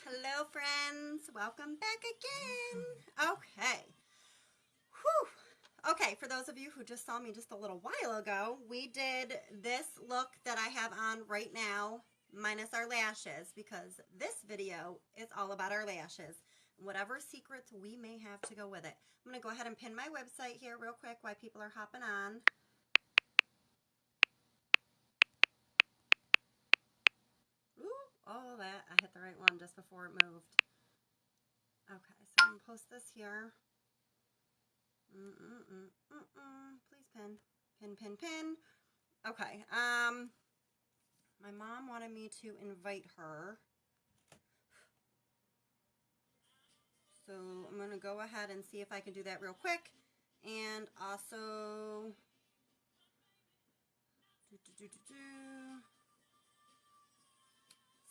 Hello friends, welcome back again. Okay. Whew. Okay, for those of you who just saw me just a little while ago, we did this look that I have on right now, minus our lashes, because this video is all about our lashes. Whatever secrets we may have to go with it. I'm going to go ahead and pin my website here real quick while people are hopping on. Ooh, oh, that, I hit the right one just before it moved. Okay, so I'm going to post this here. Please pin. Pin, pin, pin. Okay, my mom wanted me to invite her. So I'm going to go ahead and see if I can do that real quick. And also,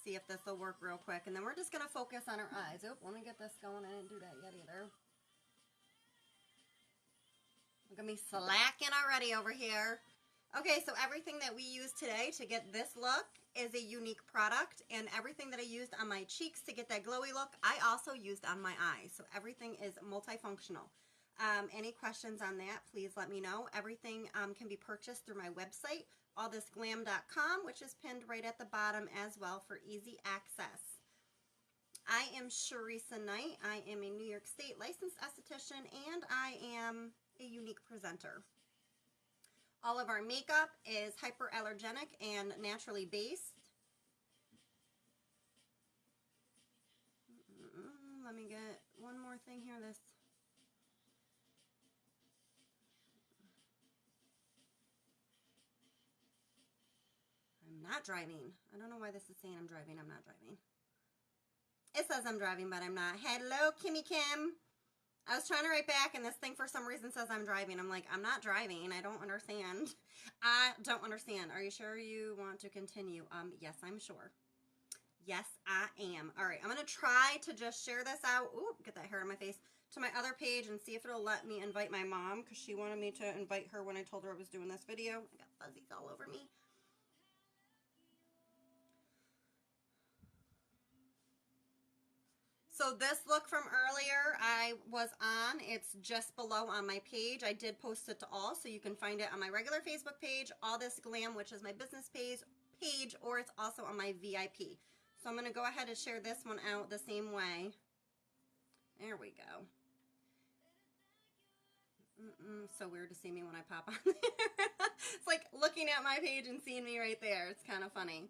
see if this will work real quick. And then we're just going to focus on her eyes. Oh, let me get this going. I didn't do that yet either. Look at me slacking already over here. Okay, so everything that we use today to get this look is a unique product, and everything that I used on my cheeks to get that glowy look, I also used on my eyes. So everything is multifunctional. Any questions on that, please let me know. Everything can be purchased through my website, allthisglam.com, which is pinned right at the bottom as well for easy access. I am Sharisa Knight. I am a New York State licensed esthetician, and I am a unique presenter. All of our makeup is hyperallergenic and naturally based. Let me get one more thing here. I'm not driving. I don't know why this is saying I'm driving. I'm not driving. It says I'm driving, but I'm not. Hello, Kimmy Kim. I was trying to write back, and this thing for some reason says I'm driving. I'm like, I'm not driving. I don't understand. I don't understand. Are you sure you want to continue? Yes, I'm sure. Yes, I am. All right, I'm going to try to just share this out. Ooh, get that hair on my face. To my other page and see if it'll let me invite my mom, because she wanted me to invite her when I told her I was doing this video. I got fuzzies all over me. So this look from earlier I was on, it's just below on my page. I did post it to all, so you can find it on my regular Facebook page, All This Glam, which is my business page, or it's also on my VIP. So I'm going to go ahead and share this one out the same way. There we go. So weird to see me when I pop on there. It's like looking at my page and seeing me right there. It's kind of funny.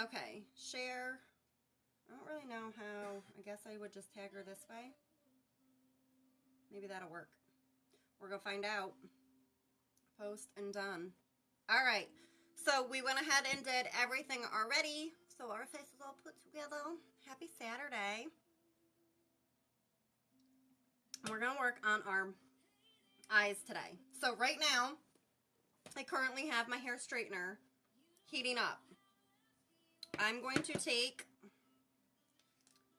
Okay, share. I don't really know how. I guess I would just tag her this way. Maybe that'll work. We're going to find out. Post and done. All right. So we went ahead and did everything already. So our face is all put together. Happy Saturday. We're going to work on our eyes today. So right now, I currently have my hair straightener heating up. I'm going to take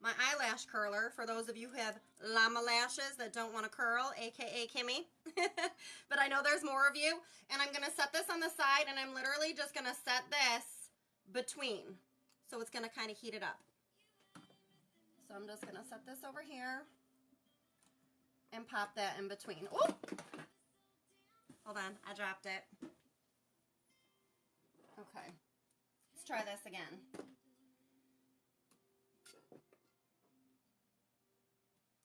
my eyelash curler for those of you who have llama lashes that don't want to curl, aka Kimmy. But I know there's more of you. And I'm going to set this on the side, and I'm literally just going to set this between. So it's going to kind of heat it up. So I'm just going to set this over here and pop that in between. Oh! Hold on, I dropped it. Okay, let's try this again.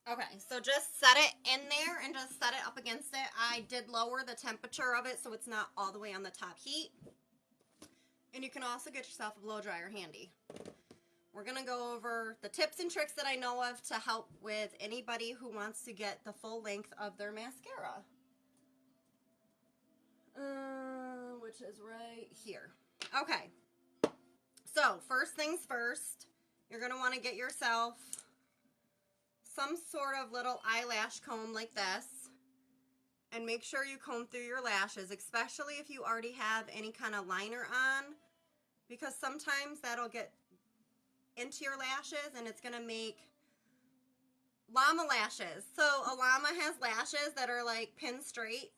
Okay, so just set it in there and just set it up against it. I did lower the temperature of it so it's not all the way on the top heat. And you can also get yourself a blow dryer handy. We're going to go over the tips and tricks that I know of to help with anybody who wants to get the full length of their mascara. Which is right here. Okay, so first things first, you're going to want to get yourself some sort of little eyelash comb like this, and make sure you comb through your lashes, especially if you already have any kind of liner on, because sometimes that'll get into your lashes and it's going to make llama lashes. So a llama has lashes that are like pin straight.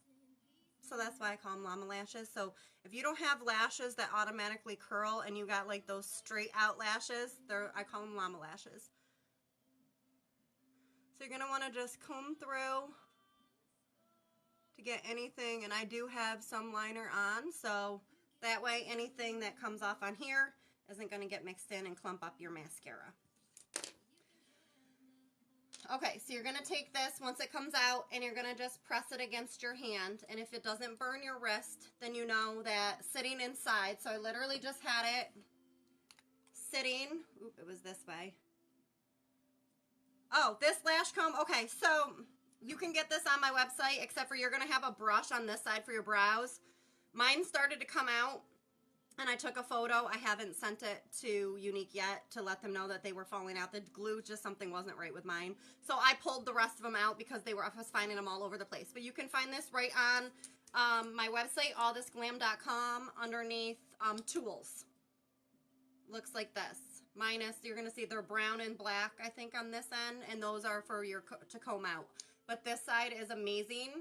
so that's why I call them llama lashes. So if you don't have lashes that automatically curl and you got like those straight out lashes, I call them llama lashes. So you're gonna wanna just comb through to get anything, and I do have some liner on, so that way anything that comes off on here isn't gonna get mixed in and clump up your mascara. Okay, so you're going to take this once it comes out and you're going to just press it against your hand. And if it doesn't burn your wrist, then you know that sitting inside. So I literally just had it sitting. Oop, it was this way. Oh, this lash comb. Okay, so you can get this on my website, except for you're going to have a brush on this side for your brows. Mine started to come out. And I took a photo. I haven't sent it to Younique yet to let them know that they were falling out. The glue, just something wasn't right with mine. So I pulled the rest of them out because I was finding them all over the place. But you can find this right on my website, allthisglam.com, underneath tools. Looks like this. Minus, you're going to see they're brown and black, I think, on this end. And those are for your to comb out. But this side is amazing.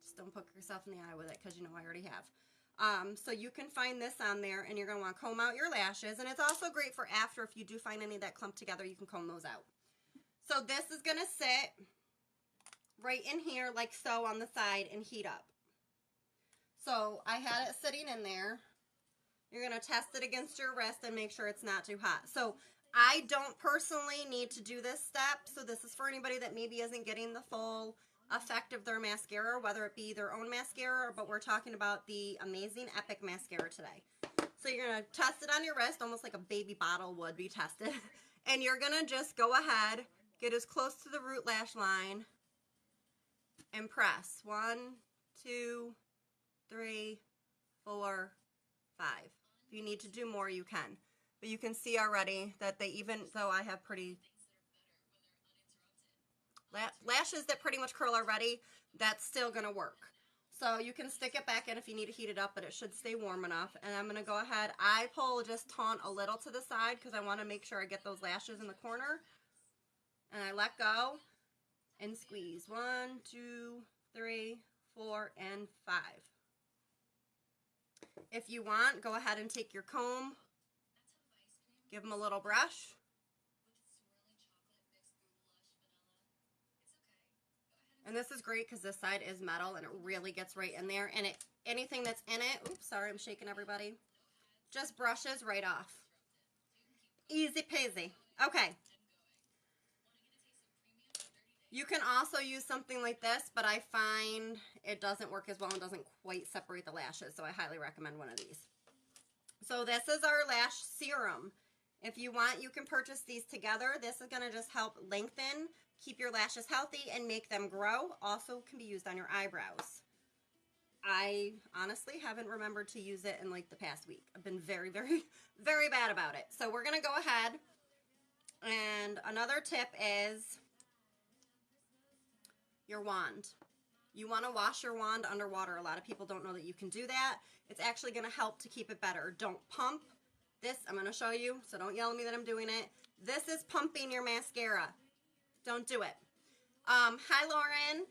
Just don't poke yourself in the eye with it because you know I already have. So you can find this on there, and you're going to want to comb out your lashes. And it's also great for after, if you do find any that clump together, you can comb those out. So this is going to sit right in here like so on the side and heat up. So I had it sitting in there. You're going to test it against your wrist and make sure it's not too hot. So I don't personally need to do this step. So this is for anybody that maybe isn't getting the full effect of their mascara, whether it be their own mascara, but we're talking about the Amazing Epic Mascara today. So you're going to test it on your wrist, almost like a baby bottle would be tested. And you're going to just go ahead, get as close to the root lash line, and press. 1, 2, 3, 4, 5. If you need to do more, you can. But you can see already that they, even though I have pretty lashes that pretty much curl already, that's still going to work. So you can stick it back in if you need to heat it up, but it should stay warm enough. And I'm going to go ahead, I pull just taunt a little to the side because I want to make sure I get those lashes in the corner. And I let go and squeeze. 1, 2, 3, 4, and 5. If you want, go ahead and take your comb, give them a little brush. And this is great because this side is metal and it really gets right in there. And anything that's in it, oops, sorry, I'm shaking everybody, just brushes right off. Easy peasy. Okay. You can also use something like this, but I find it doesn't work as well and doesn't quite separate the lashes. So I highly recommend one of these. So this is our lash serum. If you want, you can purchase these together. This is going to just help lengthen, keep your lashes healthy, and make them grow. Also can be used on your eyebrows. I honestly haven't remembered to use it in like the past week. I've been very, very, very bad about it. So we're going to go ahead. And another tip is your wand. You want to wash your wand underwater. A lot of people don't know that you can do that. It's actually going to help to keep it better. Don't pump. This, I'm going to show you, so don't yell at me that I'm doing it. This is pumping your mascara. Don't do it. Hi, Lauren.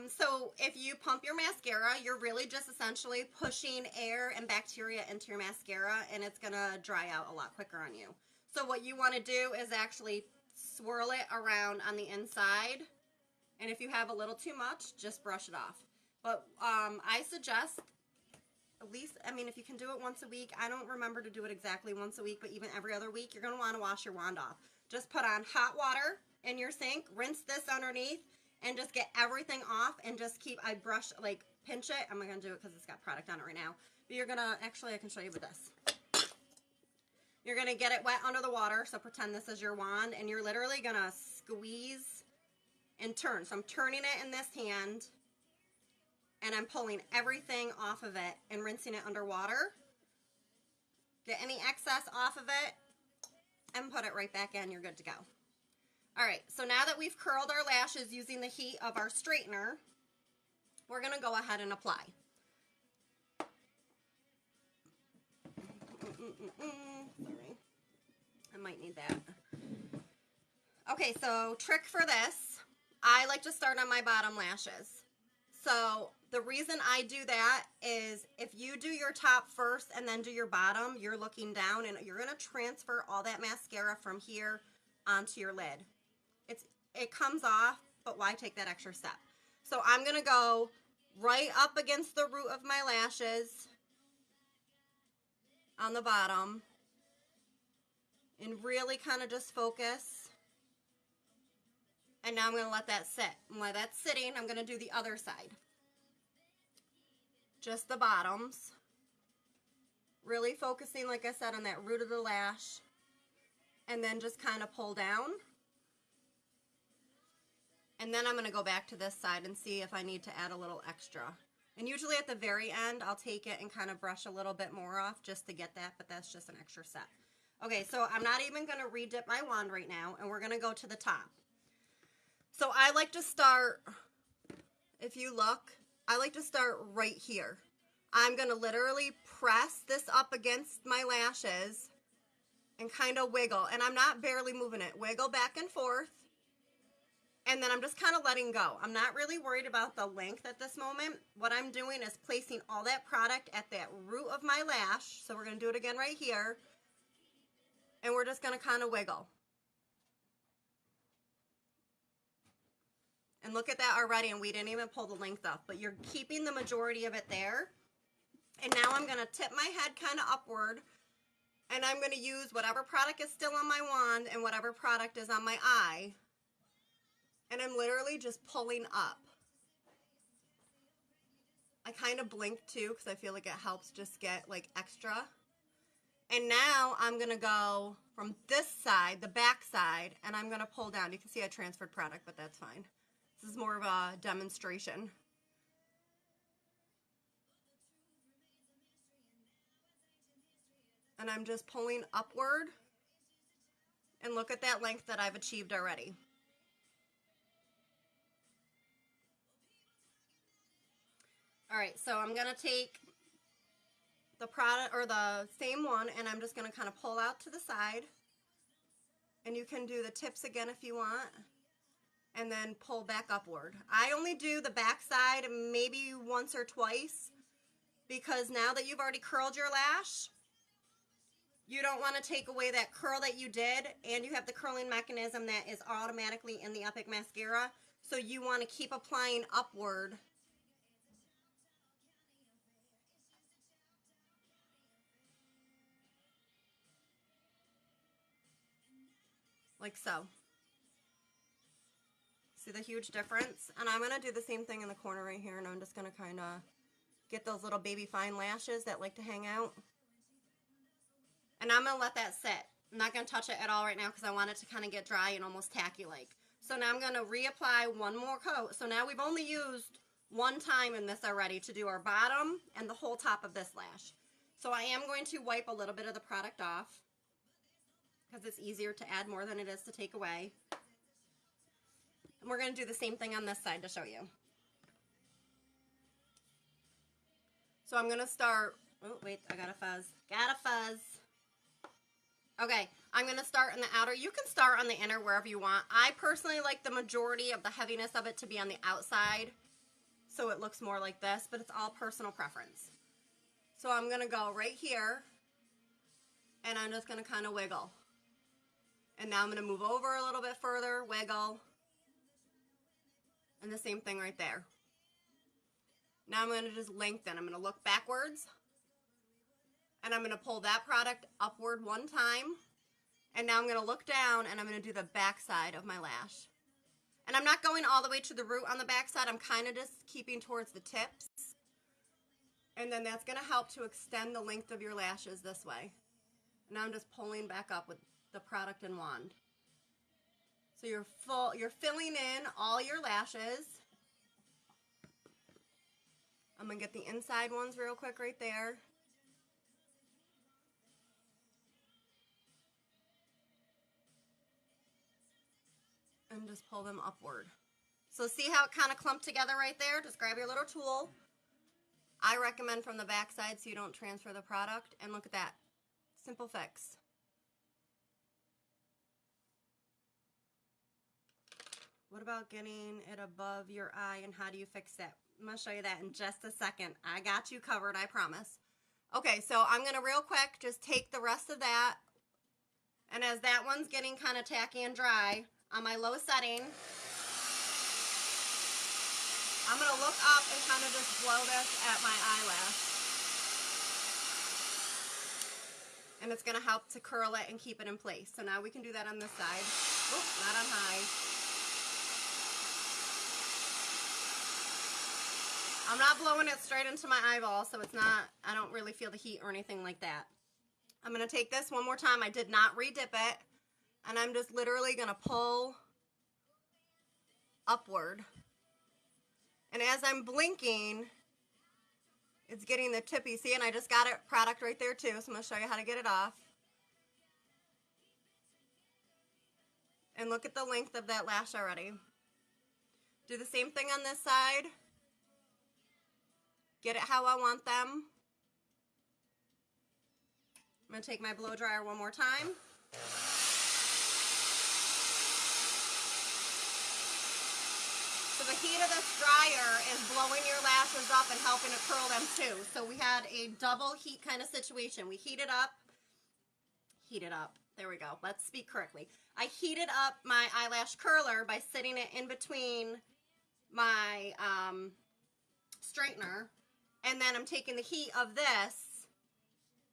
So if you pump your mascara, you're really just essentially pushing air and bacteria into your mascara, and it's going to dry out a lot quicker on you. So what you want to do is actually swirl it around on the inside, and if you have a little too much, just brush it off. But I suggest, at least, I mean, if you can do it once a week, I don't remember to do it exactly once a week, but even every other week, you're going to want to wash your wand off. Just put on hot water in your sink, rinse this underneath, and just get everything off, and just keep, I brush, like, pinch it. I'm not going to do it because it's got product on it right now. But you're going to, actually, I can show you with this. You're going to get it wet under the water, so pretend this is your wand, and you're literally going to squeeze and turn. So I'm turning it in this hand, and I'm pulling everything off of it and rinsing it underwater. Get any excess off of it and put it right back in. You're good to go. All right, so now that we've curled our lashes using the heat of our straightener, we're going to go ahead and apply. Sorry, I might need that. Okay, so trick for this, I like to start on my bottom lashes. So The reason I do that is if you do your top first and then do your bottom, you're looking down and you're going to transfer all that mascara from here onto your lid. It comes off, but why take that extra step? So I'm going to go right up against the root of my lashes on the bottom and really kind of just focus. And now I'm going to let that sit. And while that's sitting, I'm going to do the other side. Just the bottoms. Really focusing, like I said, on that root of the lash. And then just kind of pull down. And then I'm going to go back to this side and see if I need to add a little extra. And usually at the very end, I'll take it and kind of brush a little bit more off just to get that, but that's just an extra step. Okay, so I'm not even going to re-dip my wand right now, and we're going to go to the top. So I like to start, if you look, I like to start right here. I'm going to literally press this up against my lashes and kind of wiggle. And I'm not barely moving it. Wiggle back and forth. And then I'm just kind of letting go. I'm not really worried about the length at this moment. What I'm doing is placing all that product at that root of my lash. So we're going to do it again right here. And we're just going to kind of wiggle. And look at that already, and we didn't even pull the length up. But you're keeping the majority of it there. And now I'm going to tip my head kind of upward. And I'm going to use whatever product is still on my wand and whatever product is on my eye. And I'm literally just pulling up. I kind of blink too because I feel like it helps just get like extra. And now I'm going to go from this side, the back side, and I'm going to pull down. You can see I transferred product, but that's fine. This is more of a demonstration. And I'm just pulling upward. And look at that length that I've achieved already. All right, so I'm going to take the product or the same one and I'm just going to kind of pull out to the side. And you can do the tips again if you want. And then pull back upward. I only do the back side maybe once or twice because now that you've already curled your lash, you don't want to take away that curl that you did, and you have the curling mechanism that is automatically in the Epic Mascara. So you want to keep applying upward. Like so. See the huge difference? And I'm going to do the same thing in the corner right here, and I'm just going to kind of get those little baby fine lashes that like to hang out. And I'm going to let that sit. I'm not going to touch it at all right now because I want it to kind of get dry and almost tacky-like. So now I'm going to reapply one more coat. So now we've only used one time in this already to do our bottom and the whole top of this lash. So I am going to wipe a little bit of the product off because it's easier to add more than it is to take away. And we're going to do the same thing on this side to show you. So I'm going to start, oh wait, I got a fuzz. Got a fuzz. Okay, I'm going to start in the outer. You can start on the inner wherever you want. I personally like the majority of the heaviness of it to be on the outside, so it looks more like this, but it's all personal preference. So I'm going to go right here, and I'm just going to kind of wiggle. And now I'm going to move over a little bit further, wiggle, and the same thing right there. Now I'm going to just lengthen. I'm going to look backwards. And I'm going to pull that product upward one time. And now I'm going to look down and I'm going to do the back side of my lash. And I'm not going all the way to the root on the back side. I'm kind of just keeping towards the tips. And then that's going to help to extend the length of your lashes this way. And now I'm just pulling back up with the product and wand. So you're filling in all your lashes. I'm going to get the inside ones real quick right there. And just pull them upward. So see how it kind of clumped together right there? Just grab your little tool. I recommend from the back side so you don't transfer the product. And look at that. Simple fix. What about getting it above your eye, and how do you fix that? I'm going to show you that in just a second. I got you covered, I promise. Okay, so I'm going to real quick just take the rest of that. And as that one's getting kind of tacky and dry, on my low setting, I'm going to look up and kind of just blow this at my eyelash. And it's going to help to curl it and keep it in place. So now we can do that on this side. Oop, not on high. I'm not blowing it straight into my eyeball, so it's not, I don't really feel the heat or anything like that. I'm going to take this one more time. I did not re-dip it. And I'm just literally going to pull upward. And as I'm blinking, it's getting the tippy. See, and I just got it product right there too, so I'm going to show you how to get it off. And look at the length of that lash already. Do the same thing on this side. Get it how I want them. I'm going to take my blow dryer one more time. So the heat of this dryer is blowing your lashes up and helping to curl them too. So we had a double heat kind of situation. We heated up. There we go. Let's speak correctly. I heated up my eyelash curler by sitting it in between my straightener. And then I'm taking the heat of this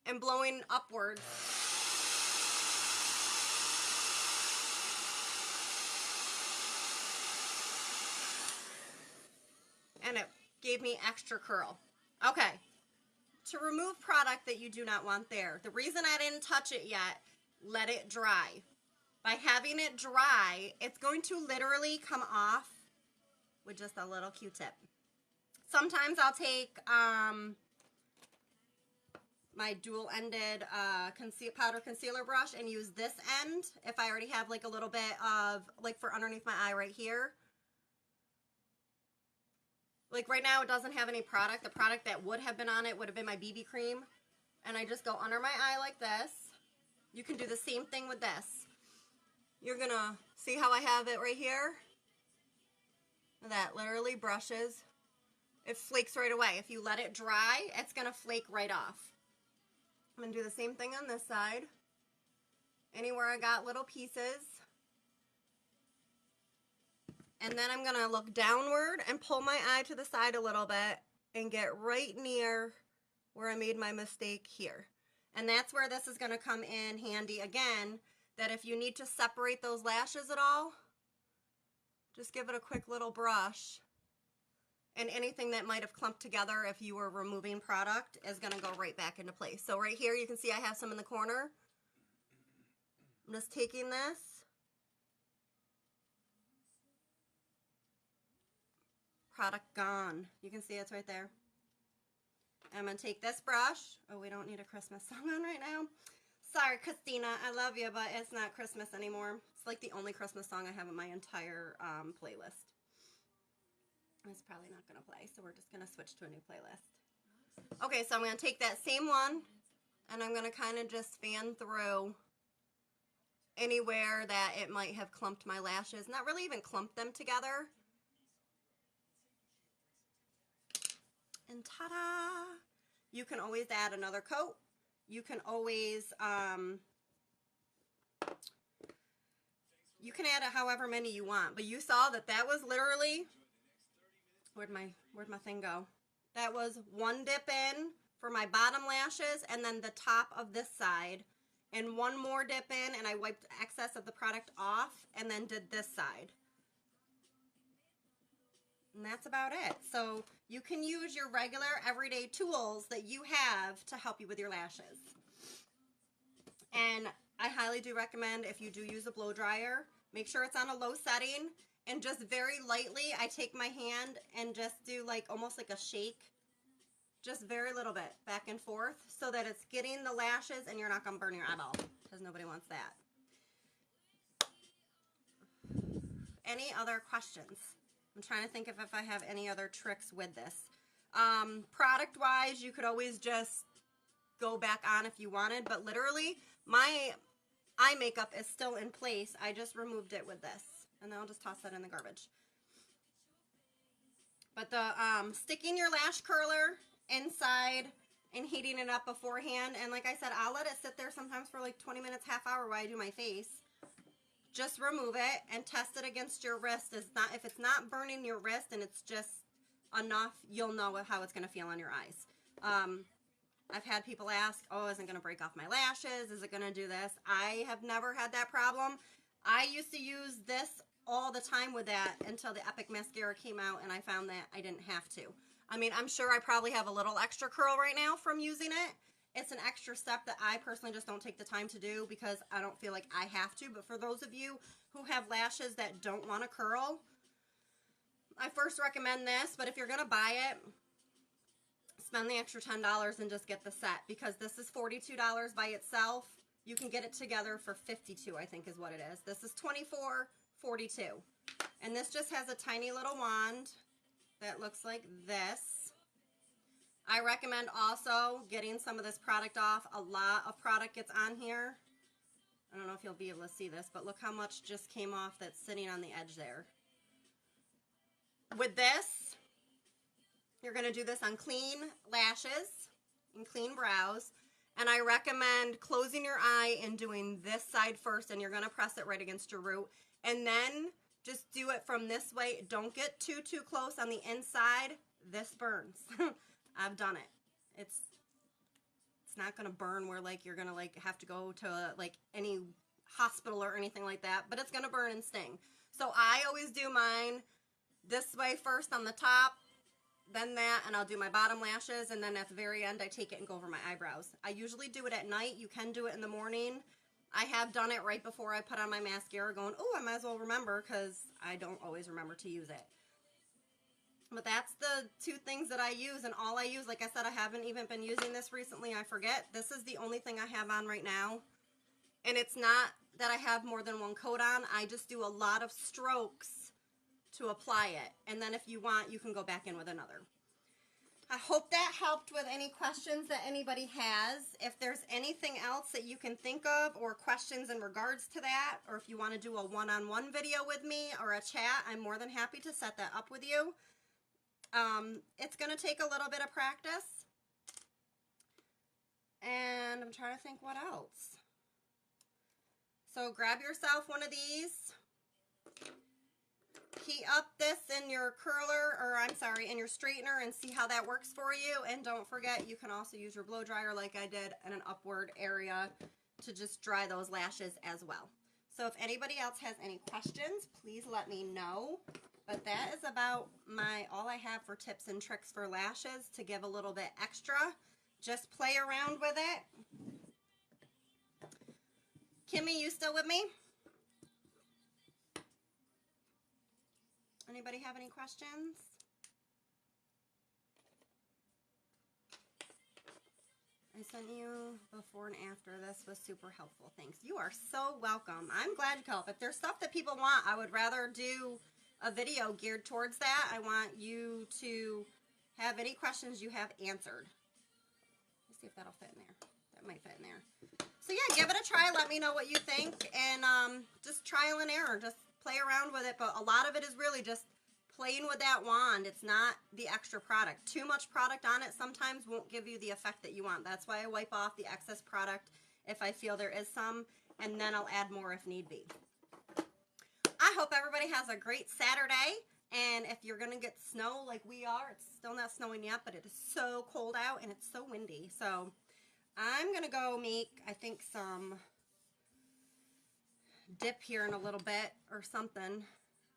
and blowing upwards. And it gave me extra curl. Okay. To remove product that you do not want there, the reason I didn't touch it yet, let it dry. By having it dry, it's going to literally come off with just a little Q-tip. Sometimes I'll take my dual-ended powder concealer brush and use this end if I already have like a little bit of, like for underneath my eye right here. Like right now it doesn't have any product. The product that would have been on it would have been my BB cream. And I just go under my eye like this. You can do the same thing with this. You're going to see how I have it right here? That literally brushes. It flakes right away. If you let it dry, it's going to flake right off. I'm going to do the same thing on this side. Anywhere I got little pieces. And then I'm going to look downward and pull my eye to the side a little bit and get right near where I made my mistake here. And that's where this is going to come in handy again, that if you need to separate those lashes at all, just give it a quick little brush. And anything that might have clumped together if you were removing product is going to go right back into place. So right here you can see I have some in the corner. I'm just taking this. Product gone. You can see it's right there. I'm going to take this brush. Oh, we don't need a Christmas song on right now. Sorry, Christina. I love you, but it's not Christmas anymore. It's like the only Christmas song I have in my entire playlist. It's probably not going to play, so we're just going to switch to a new playlist. Okay, so I'm going to take that same one, and I'm going to kind of just fan through anywhere that it might have clumped my lashes. Not really even clump them together. And ta-da! You can always add another coat. You can always, you can add it however many you want. But you saw that that was literally, where'd my thing go? That was one dip in for my bottom lashes and then the top of this side. And one more dip in and I wiped excess of the product off and then did this side. And that's about it. So you can use your regular everyday tools that you have to help you with your lashes. And I highly do recommend, if you do use a blow dryer, make sure it's on a low setting and just very lightly I take my hand and just do like almost like a shake, just very little bit back and forth so that it's getting the lashes and you're not going to burn your eyeball because nobody wants that. Any other questions? I'm trying to think if I have any other tricks with this. Product wise, you could always just go back on if you wanted, but literally my eye makeup is still in place. I just removed it with this and then I'll just toss that in the garbage. But the sticking your lash curler inside and heating it up beforehand, and like I said, I'll let it sit there sometimes for like 20 minutes, half hour while I do my face. Just remove it and test it against your wrist. If it's not burning your wrist and it's just enough, you'll know how it's going to feel on your eyes. I've had people ask, oh, is it going to break off my lashes? Is it going to do this? I have never had that problem. I used to use this all the time with that until the Epic Mascara came out, and I found that I didn't have to. I mean, I'm sure I probably have a little extra curl right now from using it. It's an extra step that I personally just don't take the time to do because I don't feel like I have to. But for those of you who have lashes that don't want to curl, I first recommend this. But if you're going to buy it, spend the extra $10 and just get the set, because this is $42 by itself. You can get it together for $52, I think is what it is. This is $24.42. And this just has a tiny little wand that looks like this. I recommend also getting some of this product off. A lot of product gets on here. I don't know if you'll be able to see this, but look how much just came off that's sitting on the edge there. With this, you're going to do this on clean lashes and clean brows. And I recommend closing your eye and doing this side first, and you're going to press it right against your root. And then just do it from this way. Don't get too close on the inside. This burns. I've done it. It's not going to burn where like you're going to like have to go to like any hospital or anything like that, but it's going to burn and sting. So I always do mine this way first on the top, then that, and I'll do my bottom lashes, and then at the very end I take it and go over my eyebrows. I usually do it at night. You can do it in the morning. I have done it right before I put on my mascara going, oh, I might as well remember, because I don't always remember to use it. But that's the two things that I use, and all I use, like I said, I haven't even been using this recently. I forget. This is the only thing I have on right now. And it's not that I have more than one coat on. I just do a lot of strokes to apply it. And then if you want, you can go back in with another. I hope that helped with any questions that anybody has. If there's anything else that you can think of or questions in regards to that, or if you want to do a one-on-one video with me or a chat, I'm more than happy to set that up with you. It's going to take a little bit of practice. And I'm trying to think what else. So grab yourself one of these. Heat up this in your curler, or I'm sorry, in your straightener, and see how that works for you. And don't forget, you can also use your blow dryer like I did in an upward area to just dry those lashes as well. So if anybody else has any questions, please let me know. But that is about all I have for tips and tricks for lashes to give a little bit extra. Just play around with it. Kimmy, you still with me? Anybody have any questions? I sent you before and after. This was super helpful. Thanks. You are so welcome. I'm glad you helped. If there's stuff that people want, I would rather do a video geared towards that. I want you to have any questions you have answered. Let's see if that'll fit in there. That might fit in there. So yeah, give it a try. Let me know what you think. And just trial and error. Just play around with it. But a lot of it is really just playing with that wand. It's not the extra product. Too much product on it sometimes won't give you the effect that you want. That's why I wipe off the excess product if I feel there is some. And then I'll add more if need be. I hope everybody has a great Saturday, and if you're going to get snow like we are, it's still not snowing yet, but it is so cold out and it's so windy. So I'm going to go make, I think, some dip here in a little bit or something.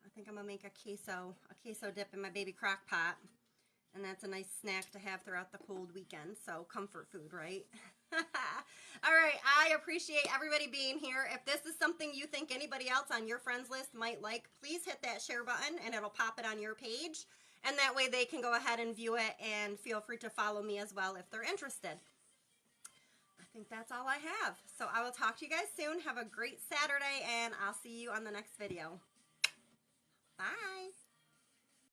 I think I'm going to make a queso dip in my baby crock pot, and that's a nice snack to have throughout the cold weekend. So comfort food, right? All right, I appreciate everybody being here. If this is something you think anybody else on your friends list might like, please hit that share button and it'll pop it on your page. And that way they can go ahead and view it, and feel free to follow me as well if they're interested. I think that's all I have. So I will talk to you guys soon. Have a great Saturday, and I'll see you on the next video. Bye.